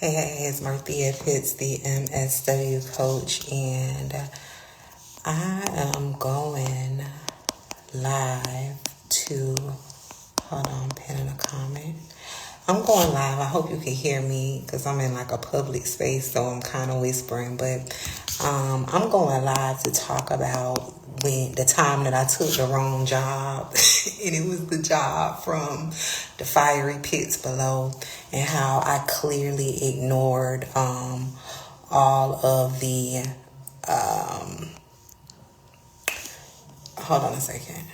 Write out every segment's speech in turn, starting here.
Hey, it's Marthea Fitz, the MSW coach, and I am going live to, hold on, pen in a comment. I'm going live. I hope you can hear me because I'm in like a public space, so I'm kind of whispering, but I'm going live to talk about when the time that I took the wrong job, and it was the job from the fiery pits below, and how I clearly ignored all of the hold on a second.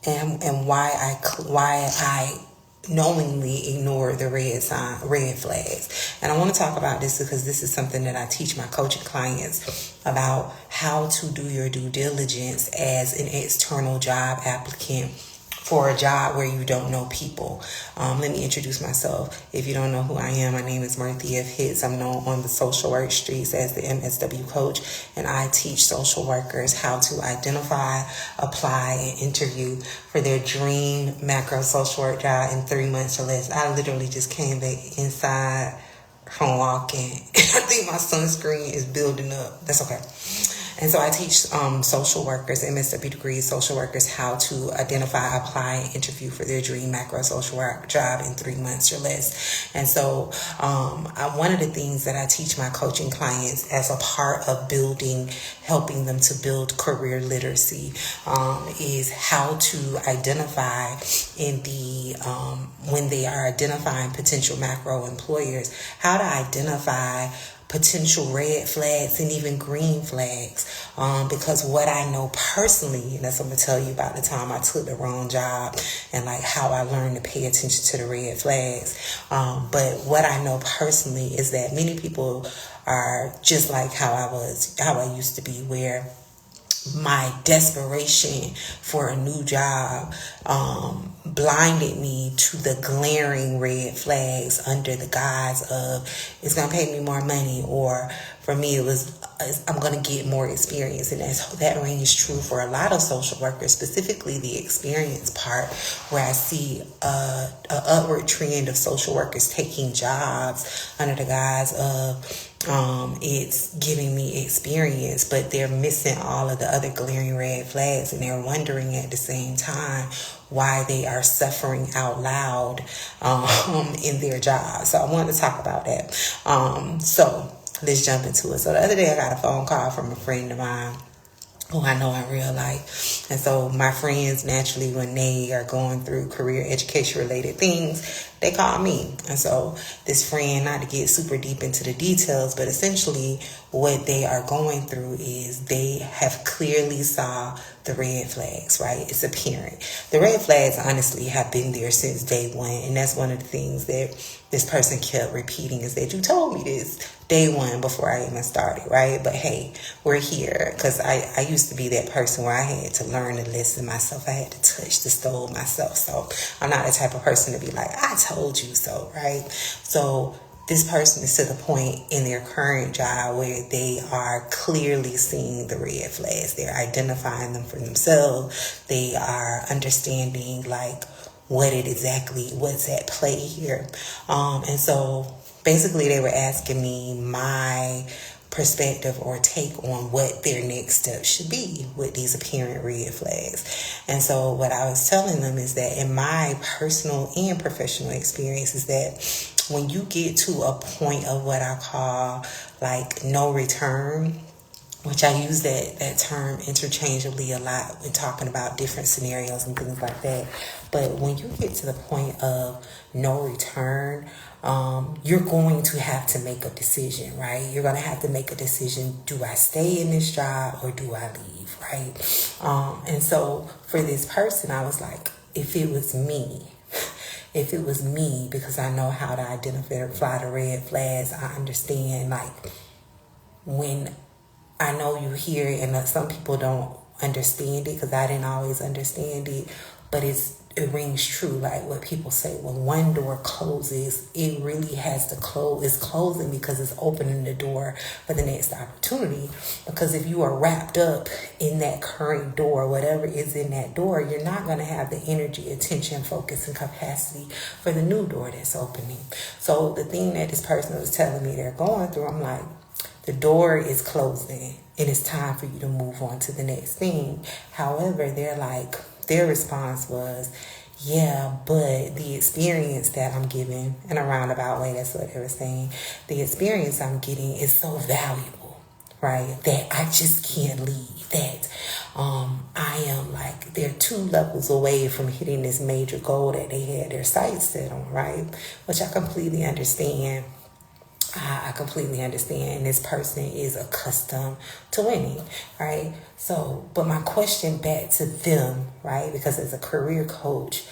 And why I knowingly ignore the red flags. And I want to talk about this because this is something that I teach my coaching clients about, how to do your due diligence as an external job applicant for a job where you don't know people. Let me introduce myself. If you don't know who I am, my name is Marthea Fitz. I'm known on the social work streets as the MSW coach, and I teach social workers how to identify, apply, and interview for their dream macro social work job in 3 months or less. I literally just came back inside from walking. I think my sunscreen is building up. That's okay. And so I teach social workers, MSW degree social workers, how to identify, apply, and interview for their dream macro social work job in 3 months or less. And so one of the things that I teach my coaching clients as a part of helping them to build career literacy is how to identify when they are identifying potential macro employers, how to identify potential red flags and even green flags, because what I know personally, and that's what I'm going to tell you about the time I took the wrong job and like how I learned to pay attention to the red flags. But what I know personally is that many people are just like how I used to be, where my desperation for a new job blinded me to the glaring red flags under the guise of it's going to pay me more money, or for me it was I'm going to get more experience. And that rings true for a lot of social workers, specifically the experience part, where I see a upward trend of social workers taking jobs under the guise of it's giving me experience, but they're missing all of the other glaring red flags, and they're wondering at the same time why they are suffering out loud in their job. So I wanted to talk about that. So let's jump into it. So the other day I got a phone call from a friend of mine who I know in real life. And so my friends, naturally, when they are going through career education related things, they call me. And so this friend, not to get super deep into the details, but essentially what they are going through is they have clearly saw the red flags, right? It's apparent. The red flags, honestly, have been there since day one. And that's one of the things that this person kept repeating, is that you told me this day one before I even started, right? But hey, we're here, because I used to be that person where I had to learn to listen myself. I had to touch the stove myself. So I'm not the type of person to be like, I told you so, right? So this person is to the point in their current job where they are clearly seeing the red flags. They're identifying them for themselves. They are understanding like what's at play here. And so basically they were asking me my perspective or take on what their next step should be with these apparent red flags. And so what I was telling them is that in my personal and professional experience is that when you get to a point of what I call like no return, which I use that term interchangeably a lot when talking about different scenarios and things like that. But when you get to the point of no return, you're going to have to make a decision, right? You're going to have to make a decision. Do I stay in this job or do I leave, right? And so for this person, I was like, if it was me, because I know how to identify the red flags, I understand like when I know you hear it, and some people don't understand it because I didn't always understand it. but it rings true, like what people say. When one door closes, it really has to close. It's closing because it's opening the door for the next opportunity. Because if you are wrapped up in that current door, whatever is in that door, you're not going to have the energy, attention, focus, and capacity for the new door that's opening. So the thing that this person was telling me they're going through, I'm like, the door is closing and it's time for you to move on to the next thing. However, their response was, yeah, but the experience that I'm giving, in a roundabout way, that's what they were saying, the experience I'm getting is so valuable, right, that I just can't leave. That I am like, they're 2 levels away from hitting this major goal that they had their sights set on, right, which I completely understand. I completely understand. This person is accustomed to winning, right? So, but my question back to them, right? Because as a career coach,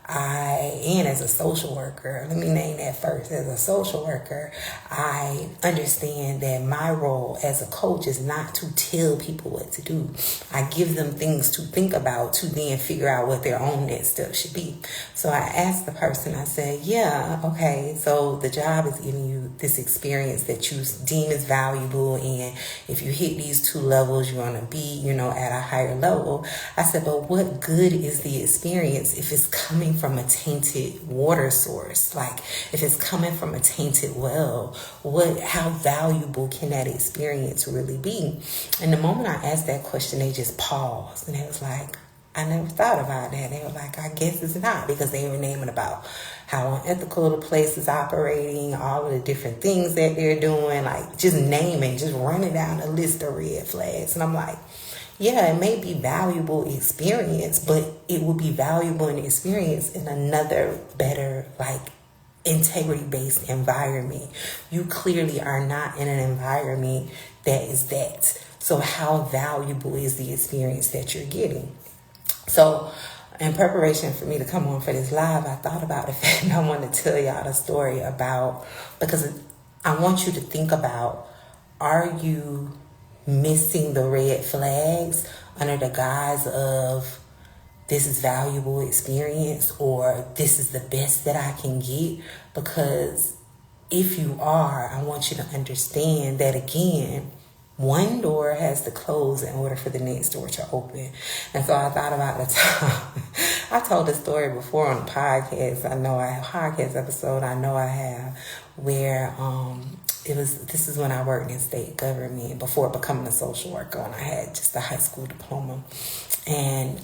and as a social worker, let me name that first. As a social worker, I understand that my role as a coach is not to tell people what to do. I give them things to think about to then figure out what their own next step should be. So I asked the person, I said, yeah, okay, so the job is giving you this experience that you deem is valuable, and if you hit these 2 levels, you're going to be, at a higher level. I said, but what good is the experience if it's coming from a tainted water source? Like, if it's coming from a tainted well, how valuable can that experience really be? And the moment I asked that question, they just paused, and it was like, I never thought about that. They were like, I guess it's not, because they were naming about how unethical the place is operating, all of the different things that they're doing, like just running down a list of red flags. And I'm like, yeah, it may be valuable experience, but it will be valuable in experience in another better, like, integrity-based environment. You clearly are not in an environment that is that. So how valuable is the experience that you're getting? So in preparation for me to come on for this live, I thought about the fact, and I want to tell y'all the story about, because I want you to think about, are you missing the red flags under the guise of this is valuable experience, or this is the best that I can get? Because if you are, I want you to understand that, again, one door has to close in order for the next door to open. And so I thought about the time. I've told this story before on the podcast. I know I have, where this is when I worked in state government before becoming a social worker, and I had just a high school diploma. And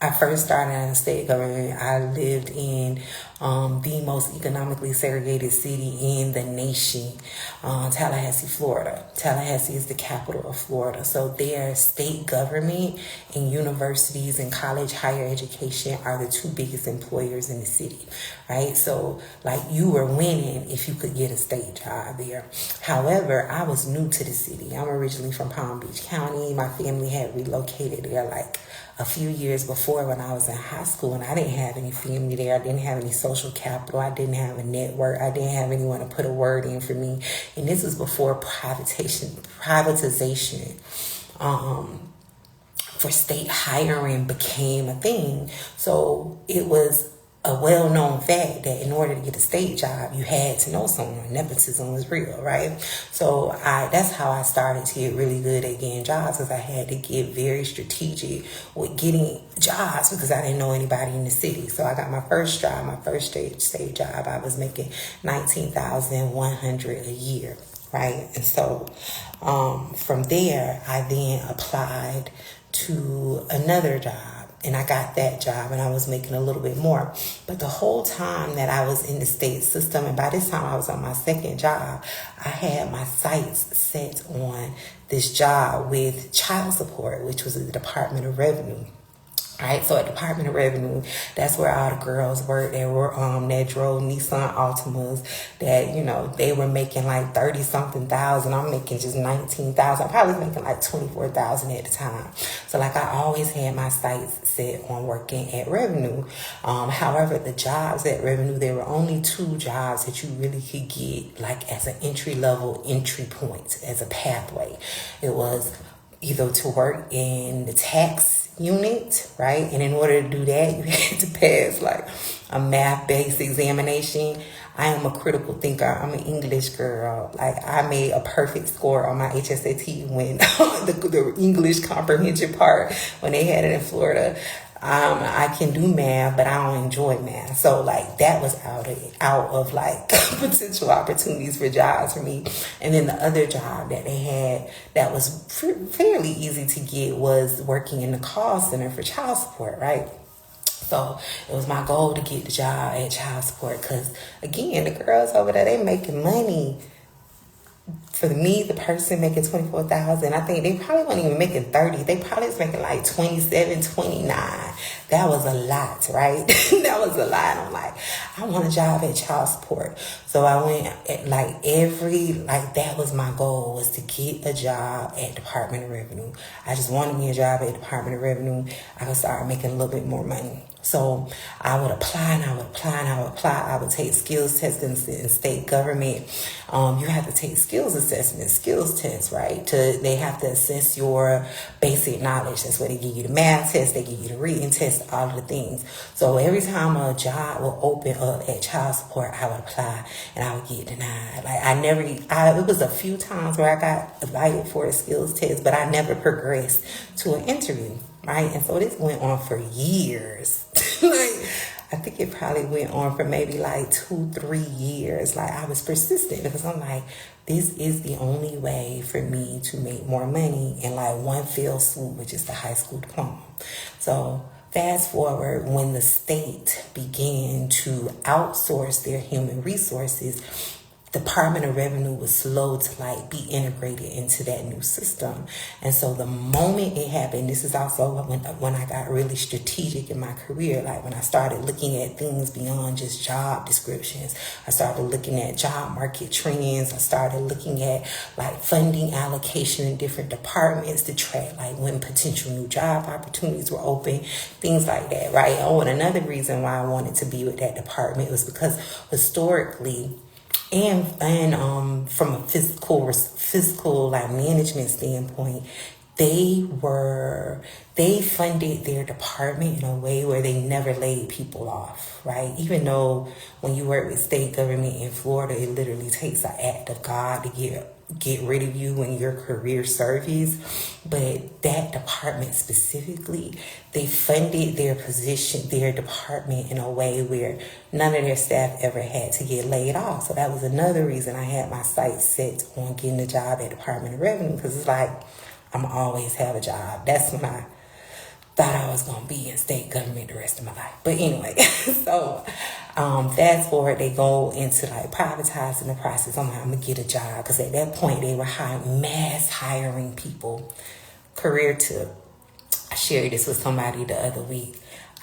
I first started in the state government. I lived in the most economically segregated city in the nation, Tallahassee, Florida. Tallahassee is the capital of Florida. So their state government and universities and college higher education are the 2 biggest employers in the city, right? So, like, you were winning if you could get a state job there. However, I was new to the city. I'm originally from Palm Beach County. My family had relocated there like a few years before when I was in high school, and I didn't have any family there. I didn't have any social capital. I didn't have a network. I didn't have anyone to put a word in for me. And this was before privatization for state hiring became a thing. So it was a well-known fact that in order to get a state job, you had to know someone. Nepotism was real, right? So that's how I started to get really good at getting jobs, because I had to get very strategic with getting jobs because I didn't know anybody in the city. So I got my first job, my first state job. I was making $19,100 a year, right? And so from there, I then applied to another job. And I got that job, and I was making a little bit more. But the whole time that I was in the state system, and by this time I was on my second job, I had my sights set on this job with child support, which was the Department of Revenue. Right, so at Department of Revenue, that's where all the girls worked. They were that drove Nissan Altimas. That they were making like 30-something thousand. I'm making just 19,000. I probably was making like 24,000 at the time. So like I always had my sights set on working at Revenue. However, the jobs at Revenue, there were only 2 jobs that you really could get like as an entry point, as a pathway. It was either to work in the tax unit, right? And in order to do that, you had to pass like a math-based examination. I am a critical thinker. I'm an English girl. Like, I made a perfect score on my HSAT when the English comprehension part, when they had it in Florida. I can do math, but I don't enjoy math. So like that was out of like potential opportunities for jobs for me. And then the other job that they had that was fairly easy to get was working in the call center for child support, right? So it was my goal to get the job at child support because, again, the girls over there, they making money. For me, the person making $24,000, I think they probably weren't even making 30. They probably was making like 27, 29. That was a lot, right? That was a lot. I'm like, I want a job at child support. So I went that was my goal, was to get a job at Department of Revenue. I just wanted me a job at Department of Revenue. I could start making a little bit more money. So I would apply and I would apply and I would apply. I would take skills tests in state government. You have to take skills assessment, skills tests, right? They have to assess your basic knowledge. That's where they give you the math test, they give you the reading test, all of the things. So every time a job will open up at child support, I would apply and I would get denied. Like it was a few times where I got invited for a skills test, but I never progressed to an interview. Right? And so this went on for years. I think it probably went on for maybe like 2-3 years. Like, I was persistent because I'm like, this is the only way for me to make more money in like one fell swoop, which is the high school diploma. So fast forward, when the state began to outsource their human resources, Department of Revenue was slow to like be integrated into that new system. And so the moment it happened, this is also when I got really strategic in my career, like when I started looking at things beyond just job descriptions. I started looking at job market trends. I started looking at like funding allocation in different departments to track like when potential new job opportunities were open, things like that, right? Oh, and another reason why I wanted to be with that department was because historically, and from a fiscal like management standpoint, they funded their department in a way where they never laid people off, right? Even though when you work with state government in Florida, it literally takes an act of God to get rid of you in your career service. But that department specifically, they funded their department in a way where none of their staff ever had to get laid off. So that was another reason I had my sights set on getting a job at Department of Revenue, because it's like, I'm always have a job. That's when I thought I was going to be in state government the rest of my life. But anyway, so fast forward, they go into like privatizing the process. I'm going to get a job, because at that point they were mass hiring people. Career tip. I shared this with somebody the other week.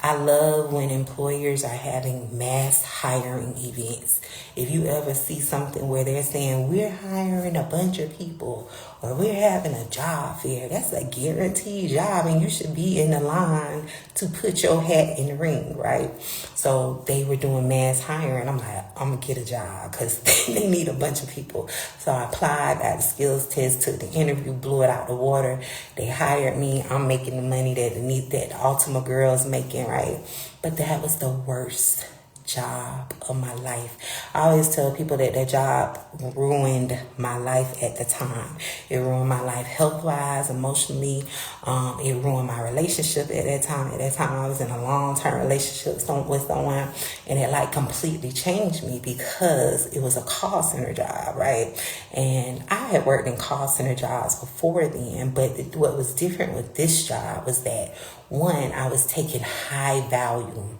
I love when employers are having mass hiring events. If you ever see something where they're saying, we're hiring a bunch of people, or we're having a job fair, that's a guaranteed job, and you should be in the line to put your hat in the ring, right? So they were doing mass hiring. I'm like, I'm going to get a job because they need a bunch of people. So I applied, got the skills test, took the interview, blew it out the water. They hired me. I'm making the money that the Ultima girl's making, right? But that was the worst job of my life. I always tell people that job ruined my life at the time. It ruined my life health-wise, emotionally. It ruined my relationship at that time. At that time, I was in a long-term relationship with someone, and it like completely changed me because it was a call center job, right? And I had worked in call center jobs before then, but what was different with this job was that, one, I was taking high value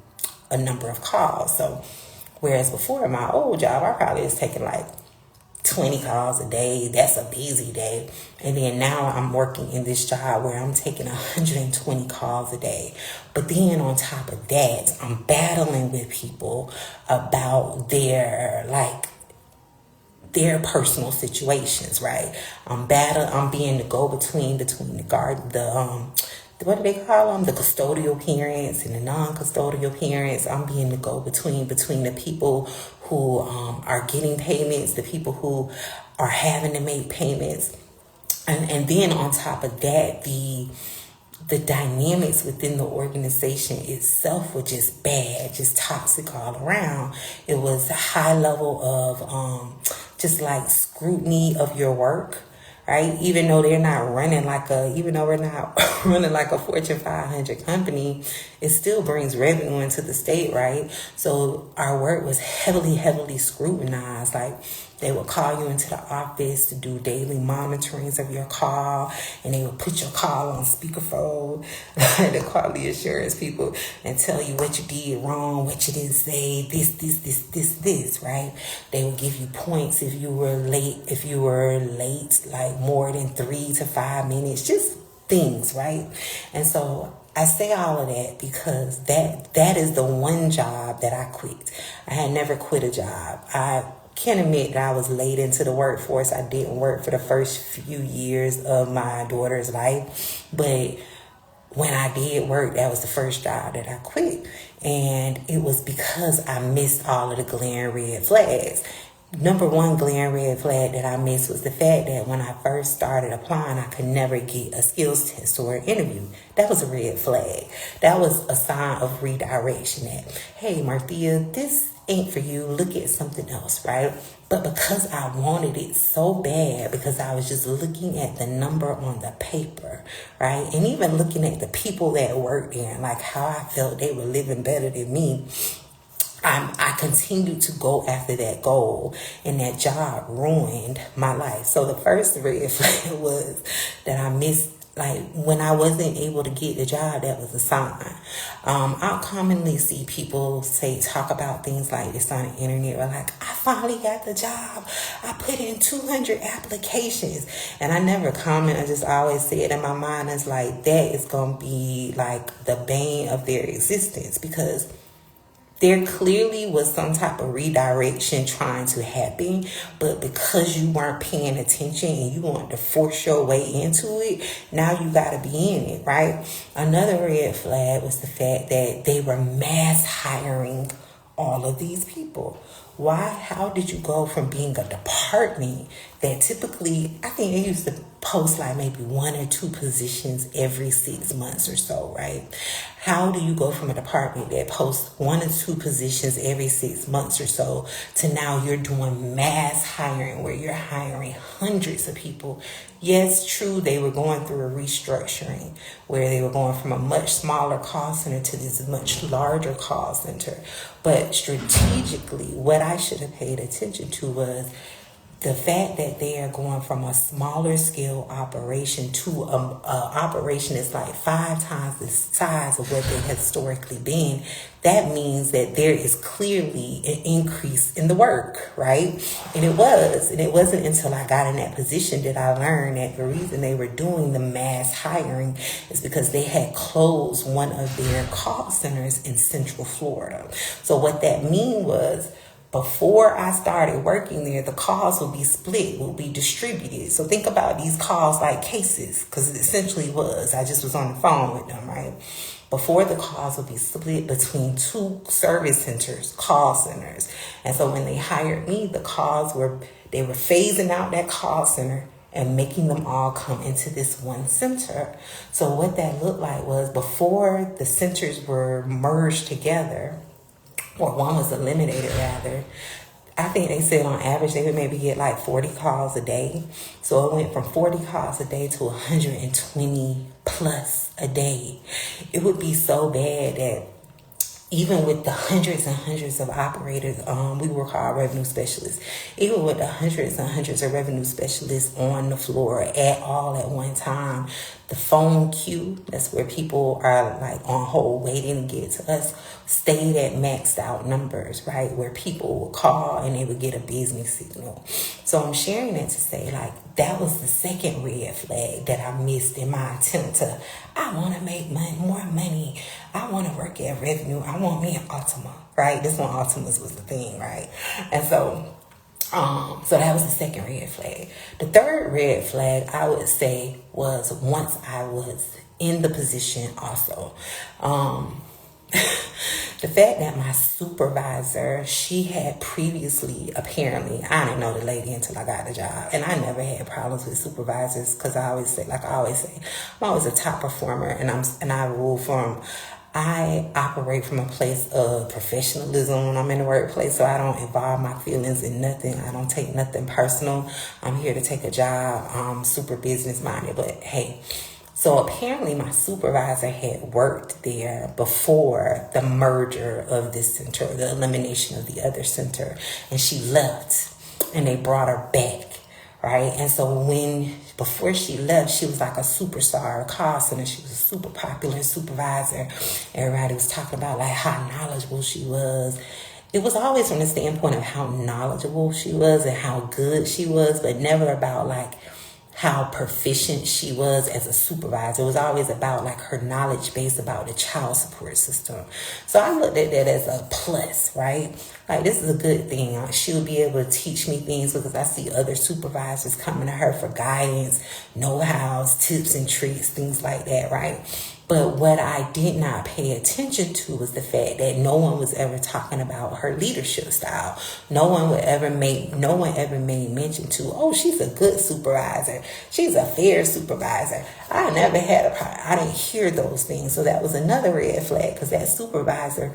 a number of calls. So whereas before in my old job, I probably was taking like 20 calls a day. That's a busy day. And then now I'm working in this job where I'm taking 120 calls a day. But then on top of that, I'm battling with people about their personal situations, right? I'm being the go-between between what do they call them? The custodial parents and the non-custodial parents. I'm being the go-between between the people who are getting payments, the people who are having to make payments. And then on top of that, the dynamics within the organization itself were just bad, just toxic all around. It was a high level of just like scrutiny of your work, right? Even though they're not running even though we're not running like a Fortune 500 company, it still brings revenue into the state, right? So our work was heavily, heavily scrutinized. Like, they would call you into the office to do daily monitorings of your call, and they would put your call on speakerphone, the quality assurance people, and tell you what you did wrong, what you didn't say, this, right? They would give you points if you were late, like more than 3 to 5 minutes, just things, right? And so I say all of that because that is the one job that I quit. I had never quit a job. I can admit that I was late into the workforce. I didn't work for the first few years of my daughter's life, but when I did work, that was the first job that I quit. And it was because I missed all of the glaring red flags. Number one glaring red flag that I missed was the fact that when I first started applying, I could never get a skills test or an interview. That was a red flag. That was a sign of redirection that, hey, Marthea, this ain't for you. Look at something else, right? But because I wanted it so bad, because I was just looking at the number on the paper, right? And even looking at the people that worked there and like how I felt they were living better than me, I continued to go after that goal, and that job ruined my life. So the first red flag was that I missed, like, when I wasn't able to get the job, that was a sign. I'll commonly see people talk about things like this on the internet, or like, I finally got the job. I put in 200 applications. And I never comment. I just always say it in my mind as like, that is going to be like the bane of their existence, because there clearly was some type of redirection trying to happen, but because you weren't paying attention and you wanted to force your way into it, now you got to be in it, right? Another red flag was the fact that they were mass hiring all of these people. Why? How did you go from being a department that typically, I think they used to post like maybe 1 or 2 positions every 6 months or so, right? How do you go from a department that posts 1 or 2 positions every 6 months or so to now you're doing mass hiring where you're hiring hundreds of people? Yes, true, they were going through a restructuring where they were going from a much smaller call center to this much larger call center. But strategically, what I should have paid attention to was the fact that they are going from a smaller scale operation to a operation that's like 5 times the size of what they had historically been. That means that there is clearly an increase in the work, right? And it was. And it wasn't until I got in that position that I learned that the reason they were doing the mass hiring is because they had closed one of their call centers in Central Florida. So what that mean was, before I started working there, the calls would be split, would be distributed. So think about these calls like cases, because it essentially was. I just was on the phone with them, right? Before, the calls would be split between 2 service centers, call centers. And so when they hired me, they were phasing out that call center and making them all come into this one center. So what that looked like was, before the centers were merged together, or one was eliminated rather, I think they said on average they would maybe get like 40 calls a day. So it went from 40 calls a day to 120 plus a day. It would be so bad that even with the hundreds and hundreds of operators, we were called revenue specialists, even with the hundreds and hundreds of revenue specialists on the floor at one time, the phone queue, that's where people are like on hold waiting to get to us, stayed at maxed out numbers, right? Where people would call and they would get a business signal. So I'm sharing that to say, like, that was the second red flag that I missed in my attempt to, I want to make more money. I want to work at revenue. I want me an Ultima, right? This one, Ultimas was the thing, right? And so that was the second red flag. The third red flag, I would say, was once I was in the position also. the fact that my supervisor, she had previously, apparently, I didn't know the lady until I got the job, and I never had problems with supervisors, because I always say, I'm always a top performer, and I operate from a place of professionalism when I'm in the workplace, so I don't involve my feelings in nothing. I don't take nothing personal. I'm here to take a job. I'm super business minded, but hey. So apparently my supervisor had worked there before the merger of this center, the elimination of the other center, and she left, and they brought her back, right? And so before she left, she was like a superstar, a call center. She was a super popular supervisor. Everybody was talking about like how knowledgeable she was. It was always from the standpoint of how knowledgeable she was and how good she was, but never about like how proficient she was as a supervisor. It was always about like her knowledge base about the child support system. So I looked at that as a plus, right? Like, this is a good thing. She would be able to teach me things, because I see other supervisors coming to her for guidance, know-hows, tips and tricks, things like that, right? But what I did not pay attention to was the fact that no one was ever talking about her leadership style. No one ever made mention to, oh, she's a good supervisor. She's a fair supervisor. I never had a problem. I didn't hear those things. So that was another red flag, because that supervisor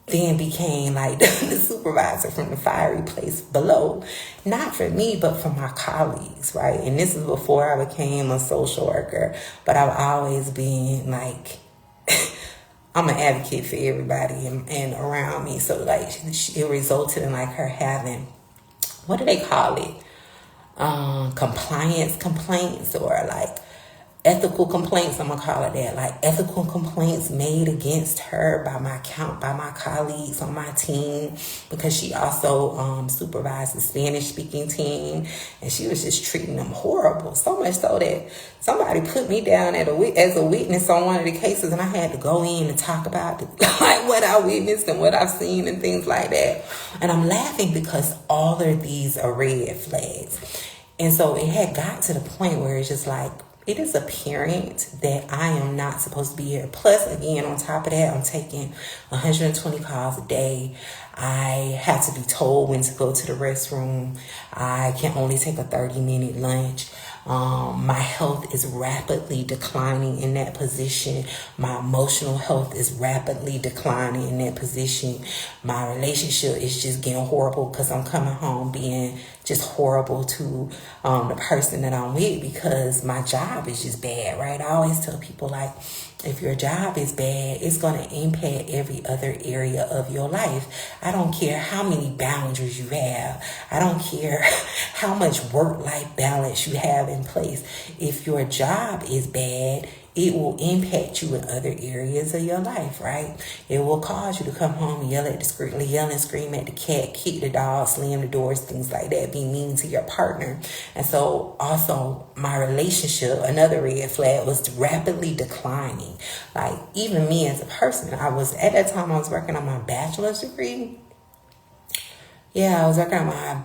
then became like the supervisor from the fiery place below. Not for me, but for my colleagues, right? And this is before I became a social worker. But I've always been like, I'm an advocate for everybody and around me. So like, it resulted in like her having, what do they call it? Compliance complaints, or like ethical complaints, I'm gonna call it that, like ethical complaints made against her by my colleagues on my team, because she also supervised the Spanish speaking team, and she was just treating them horrible, so much so that somebody put me down as a witness on one of the cases, and I had to go in and talk about like what I witnessed and what I've seen and things like that. And I'm laughing because all of these are red flags. And so it had got to the point where it's just like, it is apparent that I am not supposed to be here. Plus, again, on top of that, I'm taking 120 calls a day. I have to be told when to go to the restroom. I can only take a 30-minute lunch. My health is rapidly declining in that position. My emotional health is rapidly declining in that position. My relationship is just getting horrible, because I'm coming home being just horrible to the person that I'm with, because my job is just bad, right? I always tell people, like, if your job is bad, it's going to impact every other area of your life. I don't care how many boundaries you have. I don't care how much work-life balance you have in place. If your job is bad, it will impact you in other areas of your life, right? It will cause you to come home and yell and scream at the cat, kick the dog, slam the doors, things like that, be mean to your partner. And so also my relationship, another red flag, was rapidly declining. Like, even me as a person, at that time I was working on my bachelor's degree. Yeah, I was working on my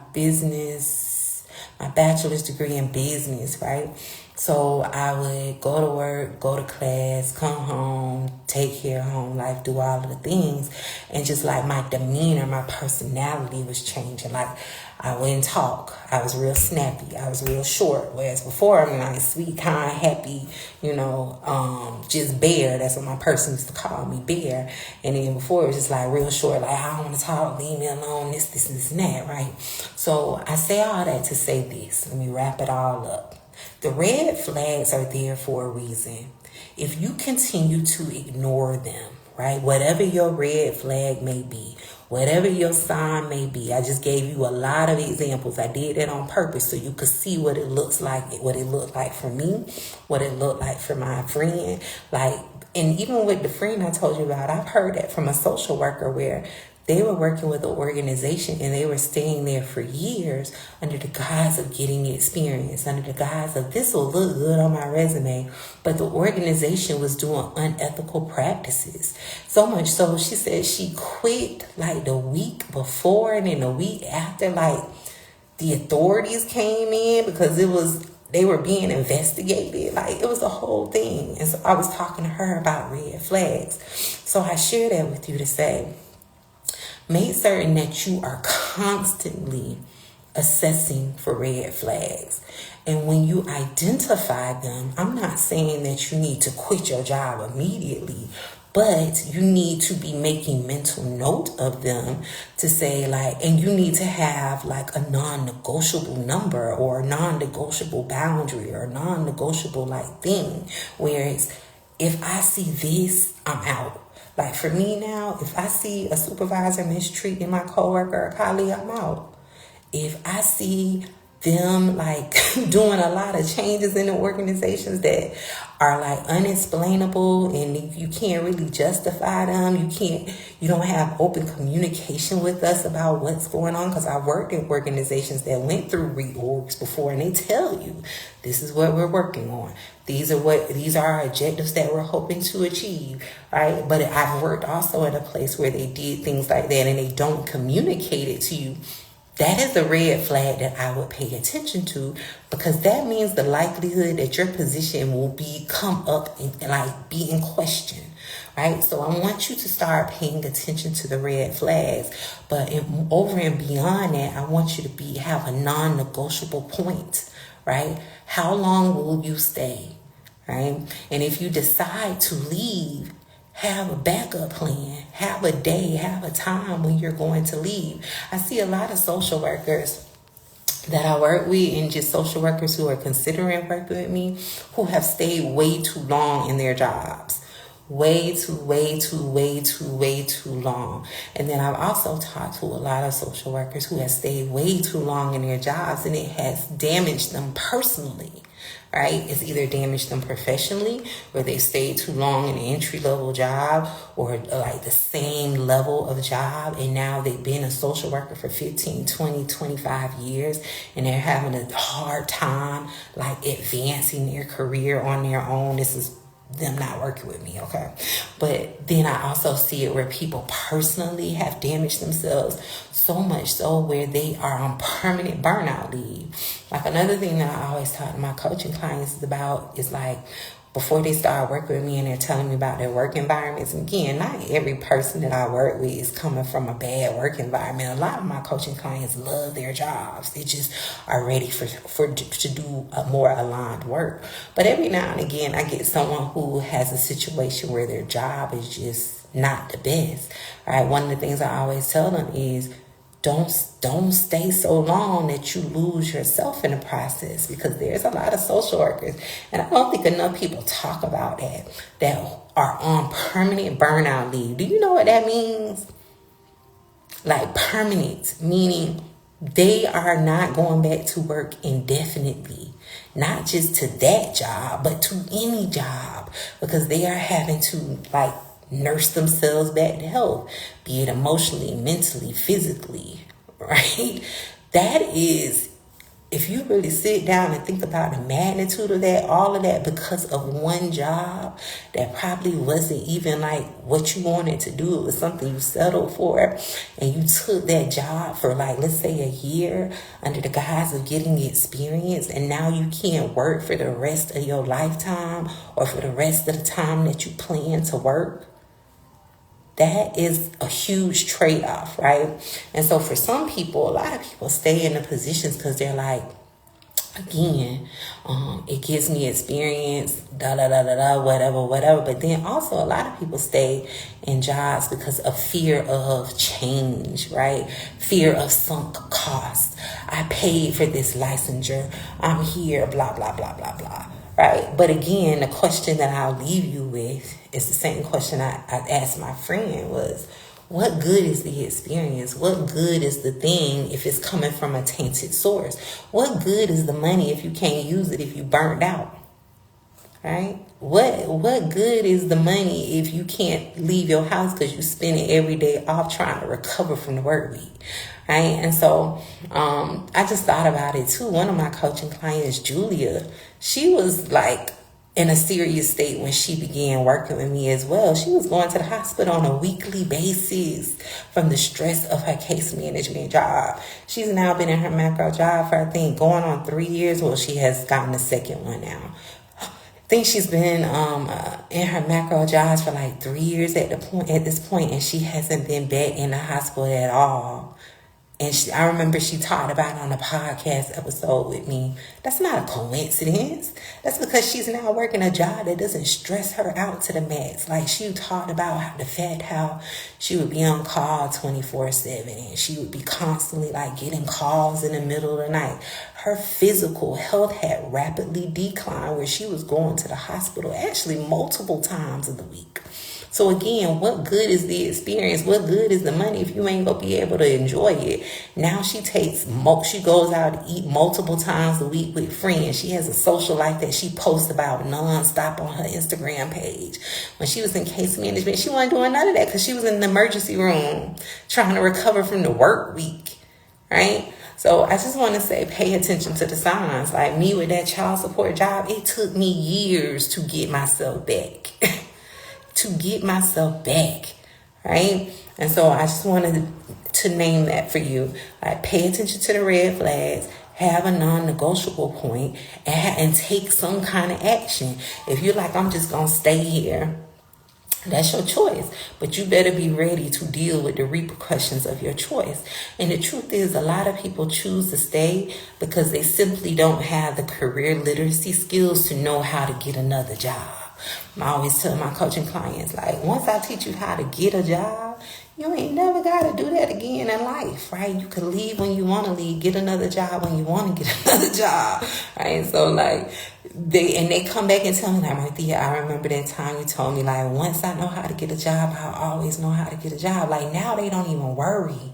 bachelor's degree in business, right? So I would go to work, go to class, come home, take care of home life, do all of the things. And just like my demeanor, my personality was changing. Like, I wouldn't talk. I was real snappy. I was real short. Whereas before, I'm like sweet, kind, happy, just bear. That's what my person used to call me, bear. And then before, it was just like real short, like, I don't want to talk, leave me alone, this, and that, right? So I say all that to say this. Let me wrap it all up. The red flags are there for a reason. If you continue to ignore them, right, whatever your red flag may be, whatever your sign may be, I just gave you a lot of examples. I did that on purpose so you could see what it looks like, what it looked like for me, what it looked like for my friend. Like, and even with the friend I told you about, I've heard that from a social worker where they were working with an organization and they were staying there for years under the guise of getting experience, under the guise of this will look good on my resume. But the organization was doing unethical practices. So much so, she said she quit like the week before, and then the week after, like, the authorities came in because they were being investigated. Like, it was a whole thing. And so I was talking to her about red flags. So I share that with you to say, make certain that you are constantly assessing for red flags. And when you identify them, I'm not saying that you need to quit your job immediately, but you need to be making mental note of them to say, like, and you need to have like a non-negotiable number or a non-negotiable boundary or a non-negotiable like thing. Whereas if I see this, I'm out. Like, for me now, if I see a supervisor mistreating my coworker or colleague, I'm out. If I see them like doing a lot of changes in the organizations that are like unexplainable and you can't really justify them, you don't have open communication with us about what's going on, because I worked in organizations that went through reorgs before, and they tell you this is what we're working on, these are our objectives that we're hoping to achieve, right? But I've worked also in a place where they did things like that and they don't communicate it to you. That is a red flag that I would pay attention to, because that means the likelihood that your position will come up and like be in question, right? So I want you to start paying attention to the red flags, but over and beyond that, I want you to have a non-negotiable point, right? How long will you stay, right? And if you decide to leave, have a backup plan, have a day, have a time when you're going to leave. I see a lot of social workers that I work with, and just social workers who are considering working with me, who have stayed way too long in their jobs. Way too long. And then I've also talked to a lot of social workers who have stayed way too long in their jobs, and it has damaged them personally. Right? It's either damaged them professionally, where they stayed too long in an entry-level job or like the same level of job, and now they've been a social worker for 15, 20, 25 years, and they're having a hard time like advancing their career on their own. This is them not working with me, okay? But then I also see it where people personally have damaged themselves, so much so where they are on permanent burnout leave. Like, another thing that I always talk to my coaching clients about is like, before they start working with me and they're telling me about their work environments. And again, not every person that I work with is coming from a bad work environment. A lot of my coaching clients love their jobs. They just are ready to do a more aligned work. But every now and again, I get someone who has a situation where their job is just not the best. Right? One of the things I always tell them is, don't stay so long that you lose yourself in the process, because there's a lot of social workers, and I don't think enough people talk about that are on permanent burnout leave. Do you know what that means? Like, permanent, meaning they are not going back to work indefinitely, not just to that job, but to any job, because they are having to like nurse themselves back to health, be it emotionally, mentally, physically, right? That is, if you really sit down and think about the magnitude of that, all of that because of one job that probably wasn't even like what you wanted to do. It was something you settled for, and you took that job for like, let's say a year under the guise of getting experience, and now you can't work for the rest of your lifetime or for the rest of the time that you plan to work. That is a huge trade-off, right? And so for some people, a lot of people stay in the positions because they're like, again, it gives me experience, whatever. But then also a lot of people stay in jobs because of fear of change, right? Fear of sunk costs. I paid for this licensure. I'm here, blah, blah, blah, blah, blah. Right? But again, the question that I'll leave you with is the same question I asked my friend was, what good is the experience? What good is the thing if it's coming from a tainted source? What good is the money if you can't use it, if you burned out? Right? What good is the money if you can't leave your house because you spend it every day off trying to recover from the work week? Right? And so I just thought about it too. One of my coaching clients, Julia, she was like in a serious state when she began working with me as well. She was going to the hospital on a weekly basis from the stress of her case management job. She's now been in her macro job for, I think, going on 3 years. Well, she has gotten the second one now. I think she's been in her macro jobs for like 3 years at this point, and she hasn't been back in the hospital at all. And I remember she talked about it on a podcast episode with me. That's not a coincidence. That's because she's now working a job that doesn't stress her out to the max. Like, she talked about the fact how she would be on call 24/7, and she would be constantly like getting calls in the middle of the night. Her physical health had rapidly declined, where she was going to the hospital actually multiple times of the week. So again, what good is the experience? What good is the money if you ain't gonna be able to enjoy it? Now she goes out to eat multiple times a week with friends. She has a social life that she posts about nonstop on her Instagram page. When she was in case management, she wasn't doing none of that because she was in the emergency room trying to recover from the work week, right? So I just want to say, pay attention to the signs. Like me with that child support job, it took me years to get myself back. Right? And so I just wanted to name that for you. Like, pay attention to the red flags, have a non-negotiable point, and take some kind of action. If you're like, I'm just going to stay here, that's your choice. But you better be ready to deal with the repercussions of your choice. And the truth is, a lot of people choose to stay because they simply don't have the career literacy skills to know how to get another job. I always tell my coaching clients, like, once I teach you how to get a job, you ain't never got to do that again in life, right? You can leave when you want to leave, get another job when you want to get another job, right? So, like, they come back and tell me, like, Marthea, I remember that time you told me, like, once I know how to get a job, I'll always know how to get a job. Like, now they don't even worry.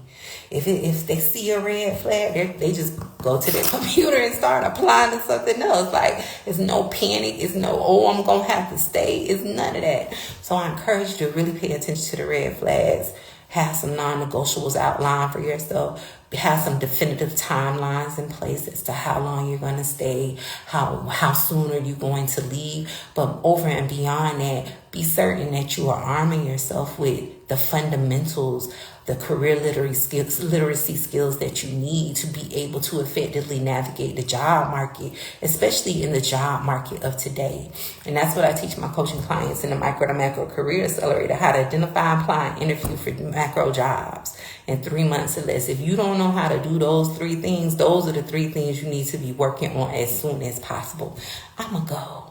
If they see a red flag, they just go to their computer and start applying to something else. Like, it's no panic. It's no, oh, I'm going to have to stay. It's none of that. So I encourage you to really pay attention to the red flags. Have some non-negotiables outlined for yourself. Have some definitive timelines in place as to how long you're going to stay, how soon are you going to leave. But over and beyond that, be certain that you are arming yourself with the fundamentals, the career literacy skills that you need to be able to effectively navigate the job market, especially in the job market of today. And that's what I teach my coaching clients in the Micro to Macro Career Accelerator, how to identify, apply, and interview for macro jobs in 3 months or less. If you don't know how to do those 3 things, those are the 3 things you need to be working on as soon as possible. I'm going to go.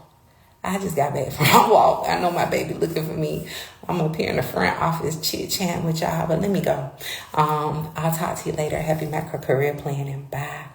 I just got back from my walk. I know my baby looking for me. I'm up here in the front office chit-chatting with y'all, but let me go. I'll talk to you later. Happy macro career planning. Bye.